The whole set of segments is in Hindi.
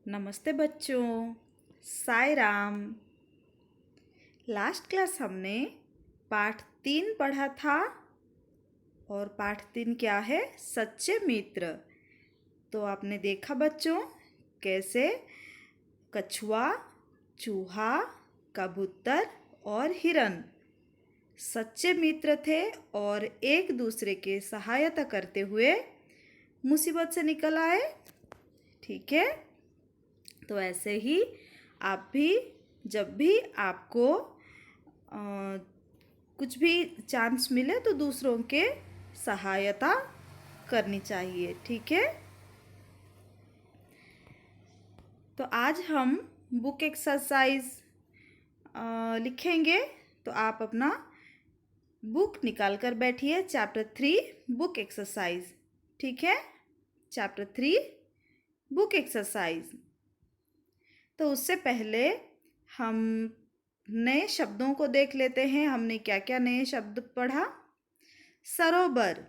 नमस्ते बच्चों, साई राम। लास्ट क्लास हमने पाठ 3 पढ़ा था और पाठ 3 क्या है? सच्चे मित्र। तो आपने देखा बच्चों कैसे कछुआ, चूहा, कबूतर और हिरन सच्चे मित्र थे और एक दूसरे के सहायता करते हुए मुसीबत से निकल आए। ठीक है, तो ऐसे ही आप भी जब भी आपको कुछ भी चांस मिले तो दूसरों के सहायता करनी चाहिए। ठीक है, तो आज हम बुक एक्सरसाइज लिखेंगे। तो आप अपना बुक निकाल कर बैठिए। Chapter 3 book exercise. ठीक है, चैप्टर 3 बुक एक्सरसाइज। तो उससे पहले हम नए शब्दों को देख लेते हैं। हमने क्या क्या नए शब्द पढ़ा? सरोवर,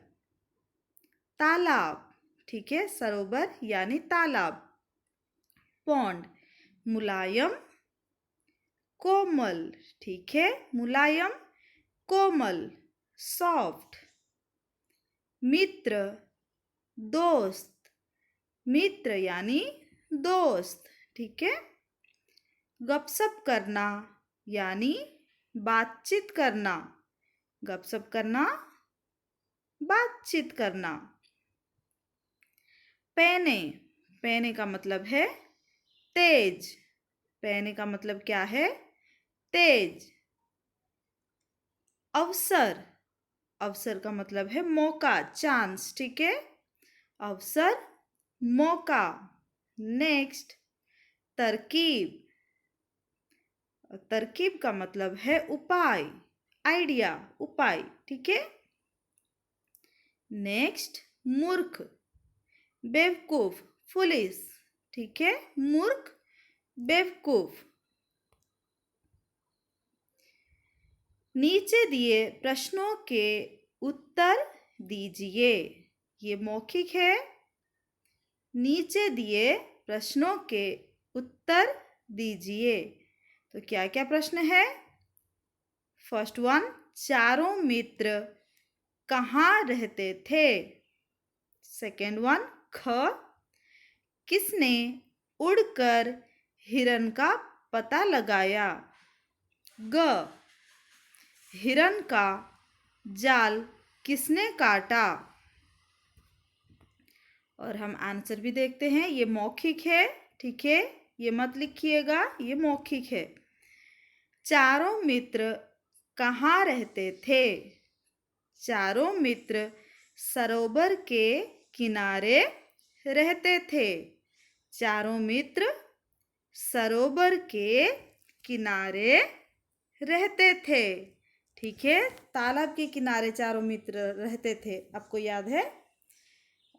तालाब। ठीक है, सरोवर यानी तालाब। पौंड, मुलायम, कोमल। ठीक है, मुलायम, कोमल, सॉफ्ट। मित्र, दोस्त। मित्र यानी दोस्त। ठीक है, गपशप करना यानी बातचीत करना। गपशप करना, बातचीत करना। पैने, पैने का मतलब है तेज। पैने का मतलब क्या है? तेज। अवसर, अवसर का मतलब है मौका, चांस। ठीक है, अवसर, मौका। नेक्स्ट, तरकीब। तरकीब का मतलब है उपाय, आइडिया, उपाय। ठीक है, नेक्स्ट, मूर्ख, बेवकूफ, फुलिश। ठीक है, मूर्ख, बेवकूफ। नीचे दिए प्रश्नों के उत्तर दीजिए। ये मौखिक है। नीचे दिए प्रश्नों के उत्तर दीजिए। तो क्या क्या प्रश्न है? फर्स्ट वन, चारों मित्र कहाँ रहते थे? सेकेंड वन, ख, किसने उड़कर हिरन का पता लगाया? ग, हिरन का जाल किसने काटा? और हम आंसर भी देखते हैं। ये मौखिक है। ठीक है, ये मत लिखिएगा, ये मौखिक है। चारों मित्र कहाँ रहते थे? चारों मित्र सरोवर के किनारे रहते थे। चारों मित्र सरोवर के किनारे रहते थे। ठीक है, तालाब के किनारे चारों मित्र रहते थे। आपको याद है?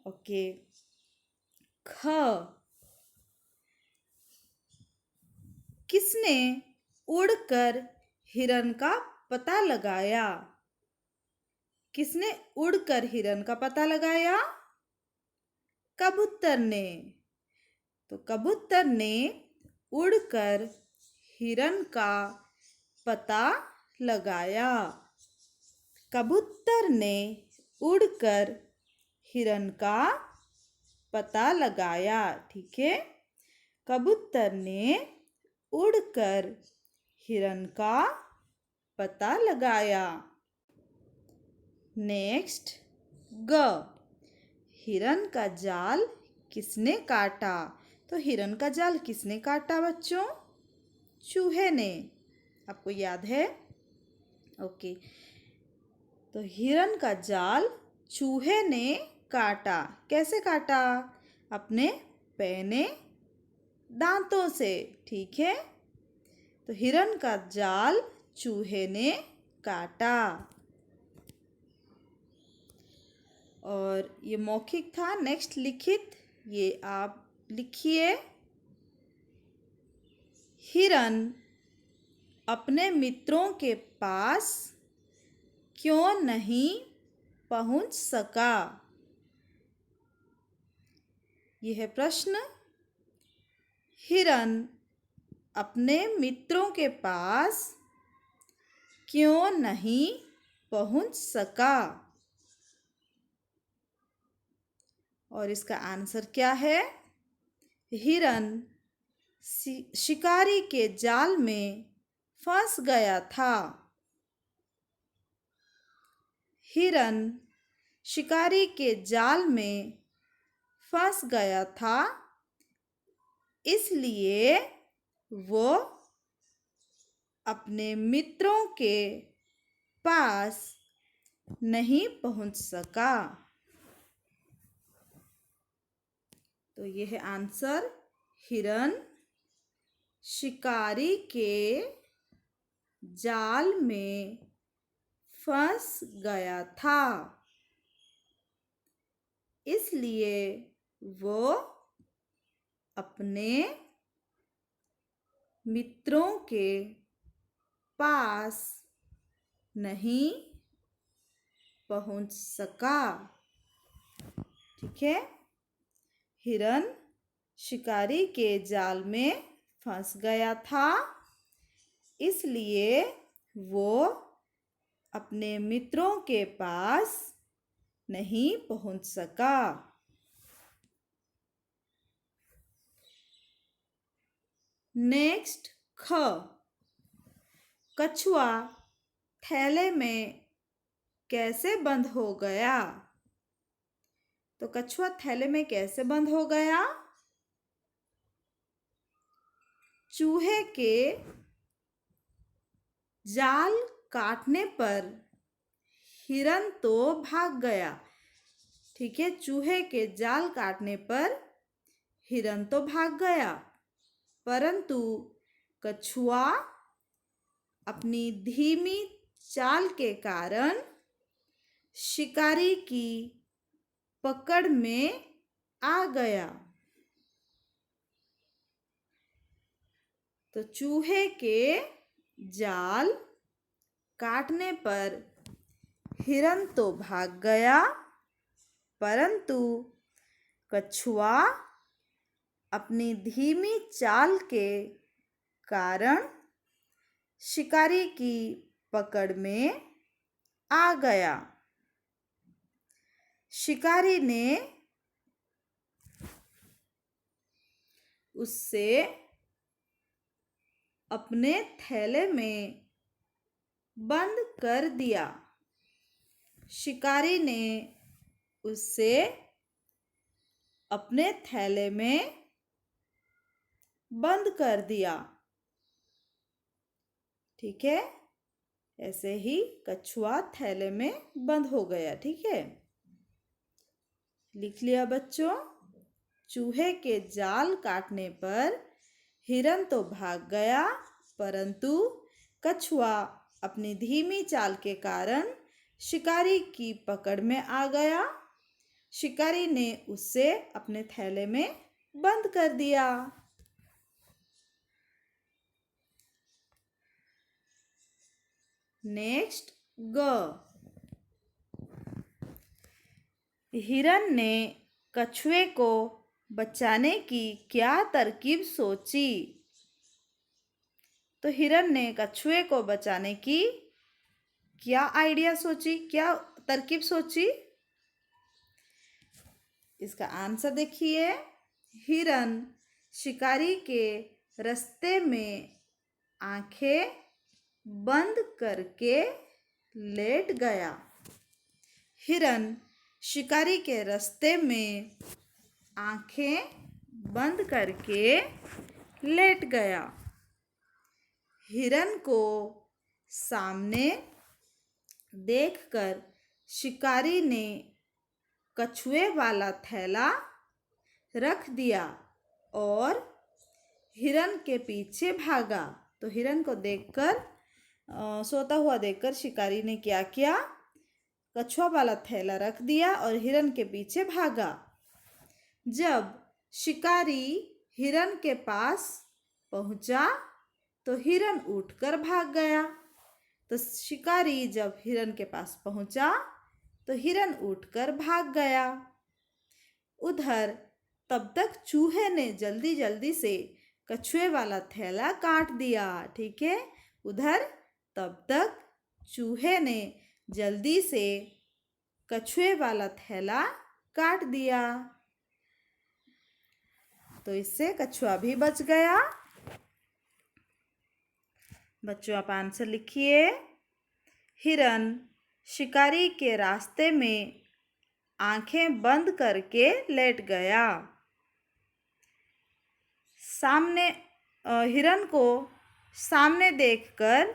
ओके। ख, किसने उड़कर हिरन का पता लगाया? किसने उड़कर हिरन का पता लगाया? कबूतर ने। तो कबूतर ने उड़कर हिरन का पता लगाया। कबूतर ने उड़कर हिरन का पता लगाया। ठीक है, कबूतर ने उड़कर हिरन का पता लगाया। नेक्स्ट, ग, हिरन का जाल किसने काटा? तो हिरन का जाल किसने काटा बच्चों? चूहे ने। आपको याद है? ओके, तो हिरन का जाल चूहे ने काटा। कैसे काटा? अपने पैने दांतों से। ठीक है, तो हिरन का जाल चूहे ने काटा। और ये मौखिक था। नेक्स्ट, लिखित। ये आप लिखिए। हिरन अपने मित्रों के पास क्यों नहीं पहुंच सका? यह है प्रश्न। हिरन अपने मित्रों के पास क्यों नहीं पहुंच सका? और इसका आंसर क्या है? हिरन शिकारी के जाल में फंस गया था। हिरन शिकारी के जाल में फंस गया था, इसलिए वो अपने मित्रों के पास नहीं पहुंच सका। तो यह है आंसर। हिरन शिकारी के जाल में फंस गया था, इसलिए वो अपने मित्रों के पास नहीं पहुंच सका। ठीक है, हिरन शिकारी के जाल में फंस गया था, इसलिए वो अपने मित्रों के पास नहीं पहुंच सका। नेक्स्ट, ख। कछुआ थैले में कैसे बंद हो गया? तो कछुआ थैले में कैसे बंद हो गया? चूहे के जाल काटने पर हिरन तो भाग गया। ठीक है, चूहे के जाल काटने पर हिरन तो भाग गया, परंतु कछुआ अपनी धीमी चाल के कारण शिकारी की पकड़ में आ गया। तो चूहे के जाल काटने पर हिरन तो भाग गया, परंतु कछुआ अपनी धीमी चाल के कारण शिकारी की पकड़ में आ गया। शिकारी ने उससे अपने थैले में बंद कर दिया। शिकारी ने उससे अपने थैले में बंद कर दिया। ठीक है, ऐसे ही कछुआ थैले में बंद हो गया। ठीक है, लिख लिया बच्चों। चूहे के जाल काटने पर हिरन तो भाग गया, परंतु कछुआ अपनी धीमी चाल के कारण शिकारी की पकड़ में आ गया। शिकारी ने उससे अपने थैले में बंद कर दिया। नेक्स्ट, ग। हिरन ने कछुए को बचाने की क्या तरकीब सोची? तो हिरन ने कछुए को बचाने की क्या आइडिया सोची, क्या तरकीब सोची? इसका आंसर देखिए। हिरन शिकारी के रास्ते में आंखें बंद करके लेट गया। हिरन शिकारी के रास्ते में आंखें बंद करके लेट गया। हिरन को सामने देखकर शिकारी ने कछुए वाला थैला रख दिया और हिरन के पीछे भागा। तो हिरन को देखकर सोता हुआ देखकर शिकारी ने क्या किया? कछुआ वाला थैला रख दिया और हिरन के पीछे भागा। जब शिकारी हिरन के पास पहुंचा तो हिरन उठकर भाग गया। तो शिकारी जब हिरन के पास पहुंचा तो हिरन उठकर भाग गया। उधर तब तक चूहे ने जल्दी जल्दी से कछुए वाला थैला काट दिया। ठीक है, उधर तब तक चूहे ने जल्दी से कछुए वाला थैला काट दिया, तो इससे कछुआ भी बच गया। बच्चों आप आंसर लिखिए। हिरन शिकारी के रास्ते में आंखें बंद करके लेट गया। सामने हिरन को सामने देखकर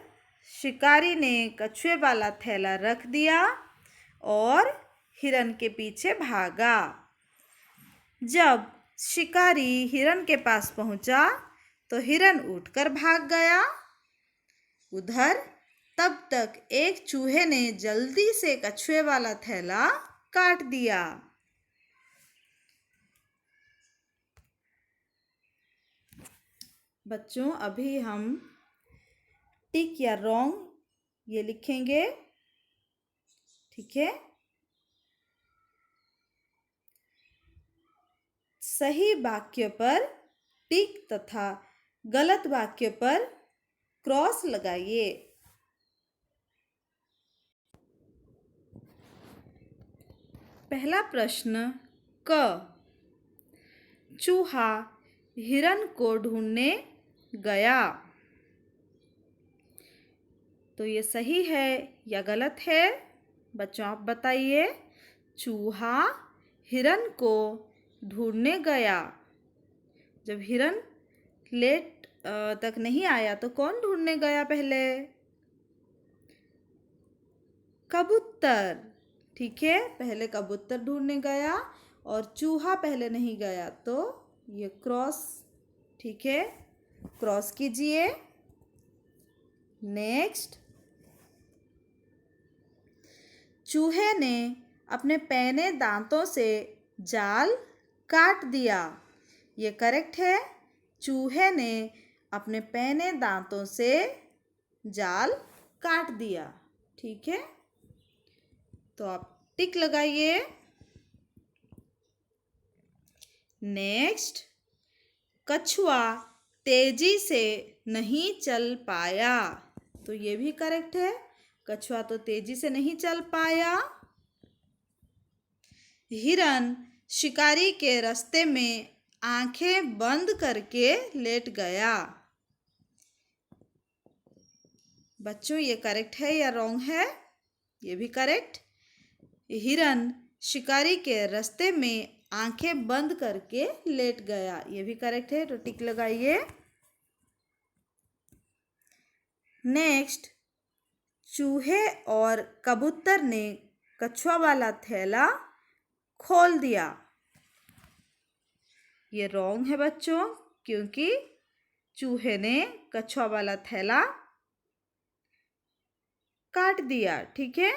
शिकारी ने कछुए वाला थैला रख दिया और हिरन के पीछे भागा। जब शिकारी हिरन के पास पहुंचा तो हिरन उठकर भाग गया। उधर तब तक एक चूहे ने जल्दी से कछुए वाला थैला काट दिया। बच्चों अभी हम टिक या रॉन्ग ये लिखेंगे। ठीक है, सही वाक्य पर टिक तथा गलत वाक्य पर क्रॉस लगाइए। पहला प्रश्न क, चूहा हिरन को ढूंढने गया। तो ये सही है या गलत है? बच्चों आप बताइए। चूहा हिरन को ढूंढने गया। जब हिरन लेट तक नहीं आया तो कौन ढूंढने गया पहले? कबूतर। ठीक है, पहले कबूतर ढूंढने गया और चूहा पहले नहीं गया, तो ये क्रॉस। ठीक है, क्रॉस कीजिए। नेक्स्ट, चूहे ने अपने पैने दांतों से जाल काट दिया। ये करेक्ट है। चूहे ने अपने पैने दांतों से जाल काट दिया। ठीक है, तो आप टिक लगाइए। नेक्स्ट, कछुआ तेजी से नहीं चल पाया। तो ये भी करेक्ट है। कछुआ तो तेजी से नहीं चल पाया। हिरन शिकारी के रास्ते में आंखें बंद करके लेट गया। बच्चों ये करेक्ट है या रॉन्ग है? ये भी करेक्ट। हिरन शिकारी के रास्ते में आंखें बंद करके लेट गया। ये भी करेक्ट है, तो टिक लगाइए। नेक्स्ट, चूहे और कबूतर ने कछुआ वाला थैला खोल दिया। ये रॉन्ग है बच्चों, क्योंकि चूहे ने कछुआ वाला थैला काट दिया। ठीक है,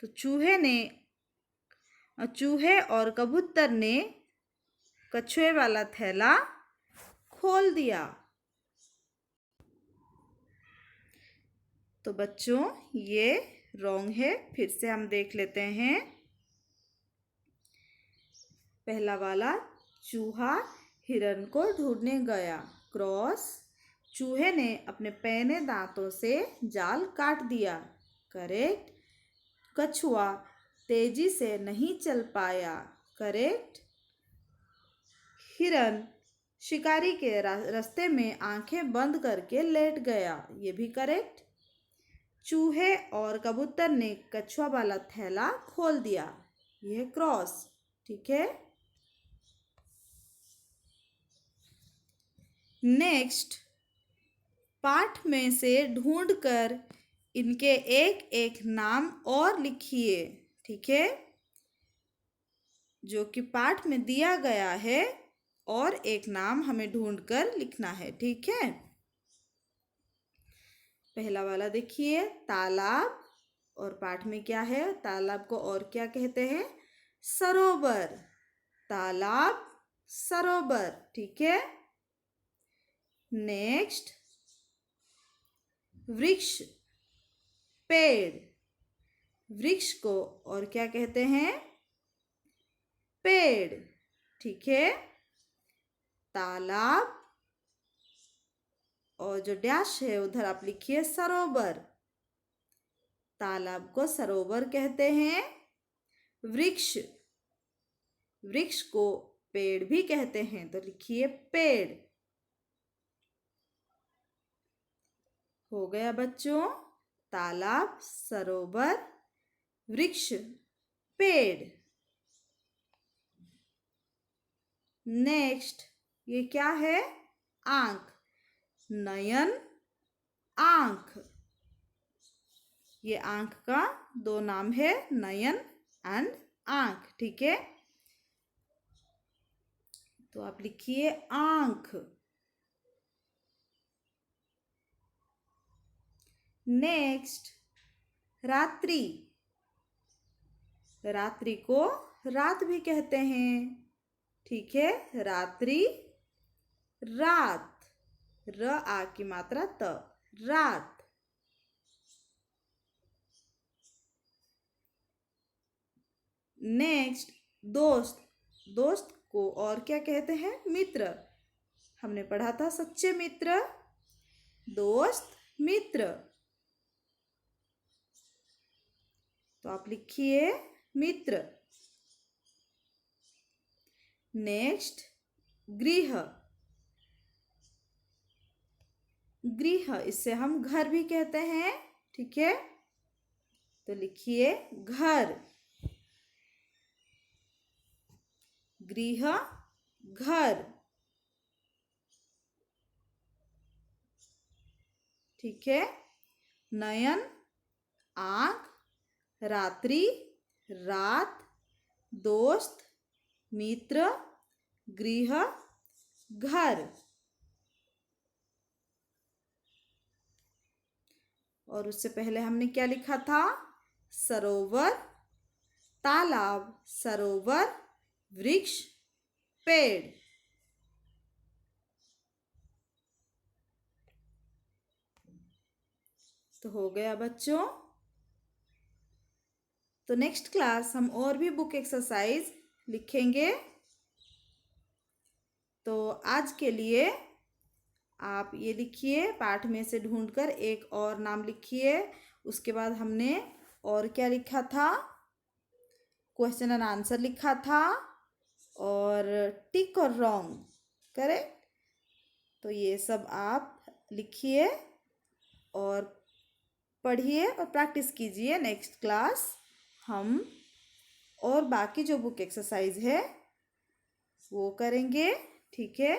तो चूहे और कबूतर ने कछुए वाला थैला खोल दिया। तो बच्चों ये रॉन्ग है। फिर से हम देख लेते हैं। पहला वाला, चूहा हिरन को ढूंढने गया, क्रॉस। चूहे ने अपने पैने दांतों से जाल काट दिया, करेक्ट। कछुआ तेजी से नहीं चल पाया, करेक्ट। हिरन शिकारी के रास्ते में आंखें बंद करके लेट गया, ये भी करेक्ट। चूहे और कबूतर ने कछुआ वाला थैला खोल दिया, यह क्रॉस। ठीक है, नेक्स्ट, पाठ में से ढूंढकर इनके एक एक नाम और लिखिए। ठीक है, जो कि पाठ में दिया गया है और एक नाम हमें ढूंढकर लिखना है। ठीक है, पहला वाला देखिए, तालाब। और पाठ में क्या है? तालाब को और क्या कहते हैं? सरोवर। तालाब, सरोवर। ठीक है, नेक्स्ट, वृक्ष, पेड़। वृक्ष को और क्या कहते हैं? पेड़। ठीक है, तालाब, और जो डैश है उधर आप लिखिए सरोवर। तालाब को सरोवर कहते हैं। वृक्ष, वृक्ष को पेड़ भी कहते हैं, तो लिखिए पेड़। हो गया बच्चों, तालाब, सरोवर, वृक्ष, पेड़। नेक्स्ट, ये क्या है? आंख। नयन, आंख। ये आंख का दो नाम है, नयन एंड आंख। ठीक है, तो आप लिखिए आंख। नेक्स्ट, रात्रि। रात्रि को रात भी कहते हैं। ठीक है, रात्रि, रात, र आ की मात्रा त, रात। नेक्स्ट, दोस्त। दोस्त को और क्या कहते हैं? मित्र। हमने पढ़ा था सच्चे मित्र, दोस्त, मित्र। तो आप लिखिए मित्र। नेक्स्ट, गृह। गृह, इससे हम घर भी कहते हैं। ठीक है, तो लिखिए घर। गृह, घर। ठीक है, नयन, आंख, रात्रि, रात, दोस्त, मित्र, गृह, घर। और उससे पहले हमने क्या लिखा था? सरोवर, तालाब, सरोवर, वृक्ष, पेड़। तो हो गया बच्चों। तो नेक्स्ट क्लास हम और भी बुक एक्सरसाइज लिखेंगे। तो आज के लिए आप ये लिखिए, पाठ में से ढूंढकर एक और नाम लिखिए। उसके बाद हमने और क्या लिखा था? क्वेश्चन एंड आंसर लिखा था, और टिक और रॉन्ग, करेक्ट। तो ये सब आप लिखिए और पढ़िए और प्रैक्टिस कीजिए। नेक्स्ट क्लास हम और बाकी जो बुक एक्सरसाइज है वो करेंगे। ठीक है,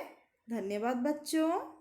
धन्यवाद बच्चों।